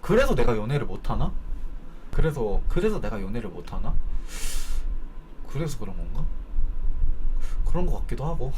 그래서 내가 연애를 못하나? 그래서 내가 연애를 못하나? 그래서 그런 건가? 그런 것 같기도 하고.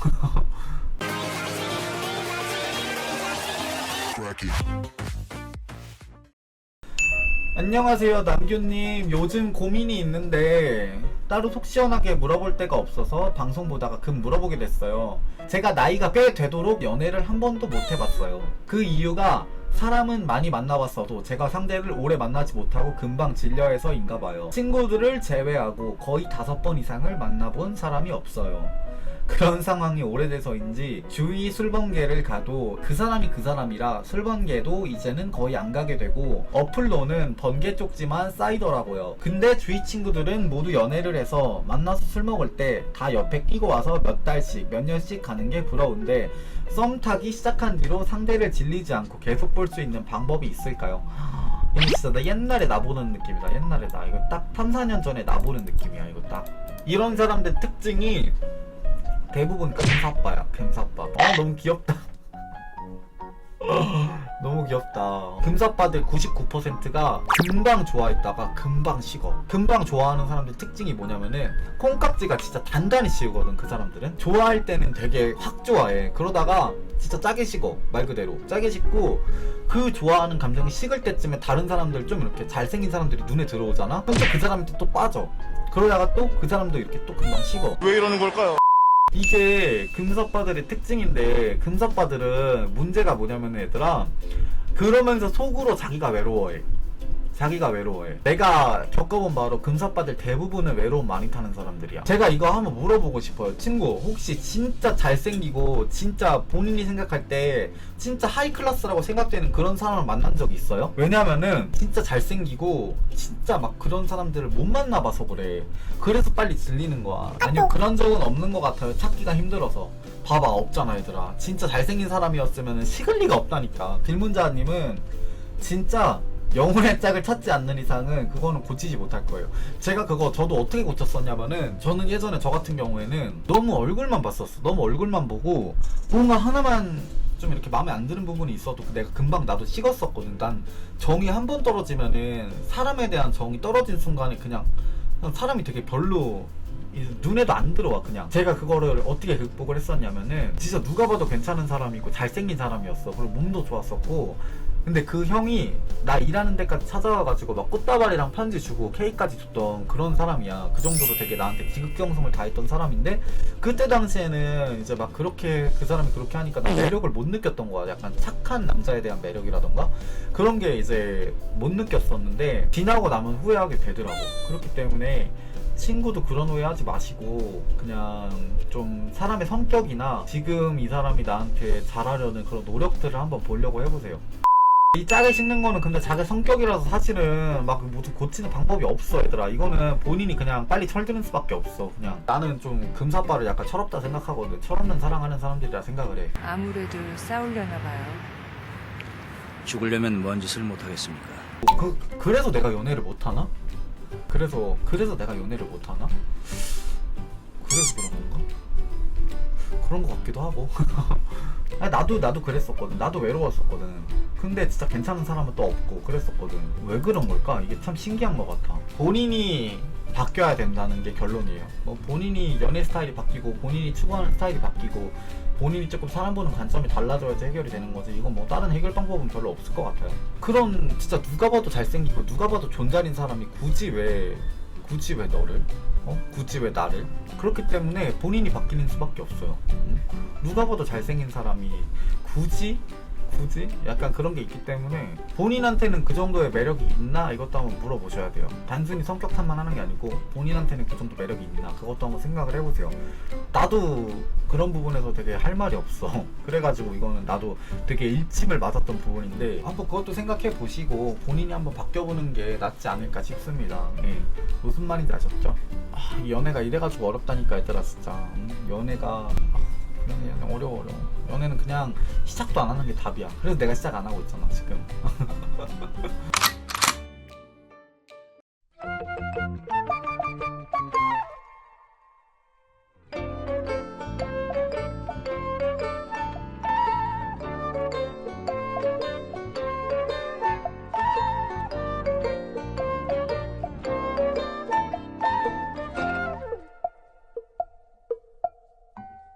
안녕하세요 남규님. 요즘 고민이 있는데 따로 속 시원하게 물어볼 데가 없어서 방송 보다가 금 물어보게 됐어요. 제가 나이가 꽤 되도록 연애를 한 번도 못 해봤어요. 그 이유가 사람은 많이 만나봤어도 제가 상대를 오래 만나지 못하고 금방 질려해서인가 봐요. 친구들을 제외하고 거의 5번 이상을 만나본 사람이 없어요. 그런 상황이 오래돼서인지 주위 술번개를 가도 그 사람이 그 사람이라 술번개도 이제는 거의 안 가게 되고 어플로는 번개 쪽지만 쌓이더라고요. 근데 주위 친구들은 모두 연애를 해서 만나서 술 먹을 때 다 옆에 끼고 와서 몇 달씩 몇 년씩 가는 게 부러운데 썸 타기 시작한 뒤로 상대를 질리지 않고 계속 볼 수 있는 방법이 있을까요? 이거 진짜 나 옛날에 나 보는 느낌이다. 옛날에 나 이거 딱 3, 4년 전에 나 보는 느낌이야. 이거 딱 이런 사람들 특징이 대부분 금사빠야. 금사빠. 너무 귀엽다. 너무 귀엽다. 금사빠들 99%가 금방 좋아했다가 금방 식어. 금방 좋아하는 사람들 특징이 뭐냐면은 콩깍지가 진짜 단단히 식거든. 그 사람들은 좋아할 때는 되게 확 좋아해. 그러다가 진짜 짜게 식어. 말 그대로 짜게 식고, 그 좋아하는 감정이 식을 때쯤에 다른 사람들 좀 이렇게 잘생긴 사람들이 눈에 들어오잖아. 그럼 또 그 사람한테 또 빠져. 그러다가 또 그 사람도 이렇게 또 금방 식어. 왜 이러는 걸까요? 이게 금사빠들의 특징인데, 금사빠들은 문제가 뭐냐면 얘들아, 그러면서 속으로 자기가 외로워해. 자기가 외로워해. 내가 겪어본 바로 금사빠들 대부분은 외로움 많이 타는 사람들이야. 제가 이거 한번 물어보고 싶어요. 친구, 혹시 진짜 잘생기고 진짜 본인이 생각할 때 진짜 하이클래스라고 생각되는 그런 사람을 만난 적 있어요? 왜냐면은 진짜 잘생기고 진짜 막 그런 사람들을 못 만나봐서 그래. 그래서 빨리 질리는 거야. 아니요, 그런 적은 없는 것 같아요. 찾기가 힘들어서. 봐봐, 없잖아 얘들아. 진짜 잘생긴 사람이었으면 식을 리가 없다니까. 빌문자님은 진짜 영혼의 짝을 찾지 않는 이상은 그거는 고치지 못할 거예요. 제가 그거 저도 어떻게 고쳤었냐면은, 저는 예전에 저 같은 경우에는 너무 얼굴만 봤었어. 너무 얼굴만 보고 뭔가 하나만 좀 이렇게 마음에 안 드는 부분이 있어도 내가 금방 나도 식었었거든. 난 정이 한 번 떨어지면은, 사람에 대한 정이 떨어진 순간에 그냥 사람이 되게 별로 눈에도 안 들어와. 그냥 제가 그거를 어떻게 극복을 했었냐면은, 진짜 누가 봐도 괜찮은 사람이고 잘생긴 사람이었어. 그리고 몸도 좋았었고. 근데 그 형이 나 일하는 데까지 찾아와가지고 막 꽃다발이랑 편지 주고 케이크까지 줬던 그런 사람이야. 그 정도로 되게 나한테 지극정성을 다했던 사람인데, 그때 당시에는 이제 막 그렇게 그 사람이 그렇게 하니까 나 매력을 못 느꼈던 거야. 약간 착한 남자에 대한 매력이라던가 그런 게 이제 못 느꼈었는데, 지나고 나면 후회하게 되더라고. 그렇기 때문에 친구도 그런 오해 하지 마시고, 그냥 좀 사람의 성격이나 지금 이 사람이 나한테 잘하려는 그런 노력들을 한번 보려고 해보세요. 이 짜게 식는 거는 근데 자기 성격이라서 사실은 막 모두 고치는 방법이 없어 얘들아. 이거는 본인이 그냥 빨리 철드는 수밖에 없어. 그냥 나는 좀 금사빠를 약간 철없다 생각하거든. 철없는 사랑하는 사람들이라 생각을 해. 아무래도 싸우려나 봐요. 죽으려면 뭔 짓을 못하겠습니까? 그래서 내가 연애를 못하나? 그래서 내가 연애를 못하나? 그래서 그런 건가? 그런 것 같기도 하고. 아니, 나도 그랬었거든. 나도 외로웠었거든. 근데 진짜 괜찮은 사람은 또 없고 그랬었거든. 왜 그런 걸까? 이게 참 신기한 것 같아. 본인이 바뀌어야 된다는 게 결론이에요. 뭐 본인이 연애 스타일이 바뀌고, 본인이 추구하는 스타일이 바뀌고, 본인이 조금 사람 보는 관점이 달라져야지 해결이 되는 거지. 이건 뭐 다른 해결 방법은 별로 없을 것 같아요. 그런 진짜 누가 봐도 잘생기고 누가 봐도 존잘인 사람이 굳이 왜 너를? 굳이 왜 나를? 그렇기 때문에 본인이 바뀌는 수밖에 없어요. 누가 봐도 잘생긴 사람이 굳이? 약간 그런 게 있기 때문에 본인한테는 그 정도의 매력이 있나? 이것도 한번 물어보셔야 돼요. 단순히 성격 탓만 하는 게 아니고 본인한테는 그 정도 매력이 있나? 그것도 한번 생각을 해보세요. 나도 그런 부분에서 되게 할 말이 없어. 그래가지고 이거는 나도 되게 일침을 맞았던 부분인데, 한번 그것도 생각해 보시고 본인이 한번 바뀌어보는 게 낫지 않을까 싶습니다. 예. 무슨 말인지 아셨죠? 이 연애가 이래가지고 어렵다니까 얘들아 진짜. 연애가 그냥 어려워. 연애는 그냥 시작도 안 하는 게 답이야. 그래서 내가 시작 안 하고 있잖아 지금.